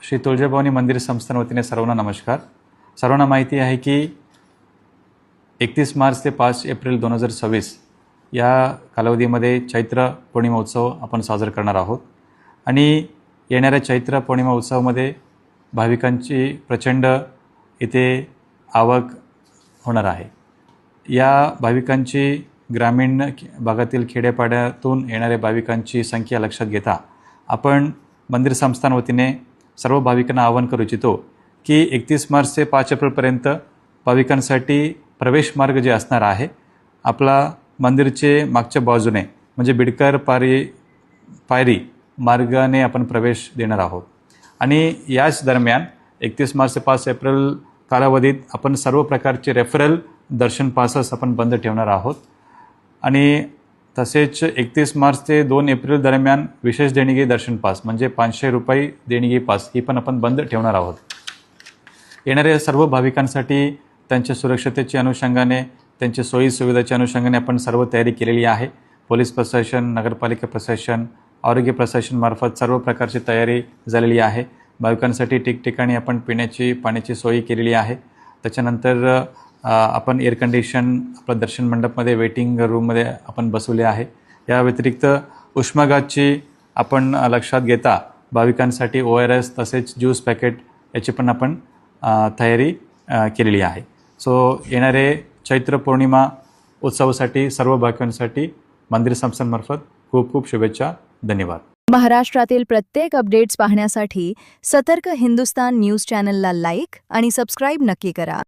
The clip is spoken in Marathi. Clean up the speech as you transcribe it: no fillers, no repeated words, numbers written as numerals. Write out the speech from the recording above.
श्री तुळजाभवानी मंदिर संस्थान वतीने सर्वांना नमस्कार. सर्वांना माहिती आहे की 31 मार्च ते 5 एप्रिल 2026 या कालावधीमध्ये चैत्र पौर्णिमा उत्सव आपण साजरा करणार आहोत आणि येणाऱ्या चैत्र पौर्णिमा उत्सवामध्ये भाविकांची प्रचंड इथे आवक होणार आहे. या भाविकांची ग्रामीण भागातील खेड्यापाड्यातून येणाऱ्या भाविकांची संख्या लक्षात घेता आपण मंदिर संस्थान वतीने सर्व भाविकांना आवाहन करू इच्छितो की 31 मार्च ते 5 एप्रिलपर्यंत भाविकांसाठी प्रवेश मार्ग जे असणार आहे आपला मंदिरचे मागच्या बाजूने म्हणजे बिडकर पायरी मार्गाने आपण प्रवेश देणार आहोत आणि याच दरम्यान 31 मार्च ते 5 एप्रिल कालावधीत आपण सर्व प्रकारचे रेफरल दर्शन पासेस आपण बंद ठेवणार आहोत आणि तसेच 31 मार्च ते 2 एप्रिल दरम्यान विशेष देणगी दर्शन पास म्हणजे 500 रुपये देणगी पास ही पण आपण बंद ठेवणार आहोत. येणाऱ्या सर्व भाविकांसाठी त्यांच्या सुरक्षतेच्या अनुषंगाने त्यांच्या सोयी सुविधाच्या अनुषंगाने आपण सर्व तयारी केलेली आहे. पोलीस प्रशासन, नगरपालिका प्रशासन, आरोग्य प्रशासनमार्फत सर्व प्रकारची तयारी झालेली आहे. भाविकांसाठी ठिकठिकाणी आपण पिण्याची पाण्याची सोयी केलेली आहे. त्याच्यानंतर आपण एअर कंडिशन आपलं दर्शन मंडपमध्ये वेटिंग रूममध्ये आपण बसवले आहे. या व्यतिरिक्त उष्माघातची आपण लक्षात घेता भाविकांसाठी ORS तसेच ज्यूस पॅकेट याची पण आपण तयारी केलेली आहे. सो येणारे चैत्र पौर्णिमा उत्सवासाठी सर्व भाविकांसाठी मंदिर संस्थांमार्फत खूप खूप शुभेच्छा. धन्यवाद. महाराष्ट्रातील प्रत्येक अपडेट्स पाहण्यासाठी सतर्क हिंदुस्तान न्यूज चॅनलला लाईक आणि सबस्क्राईब नक्की करा.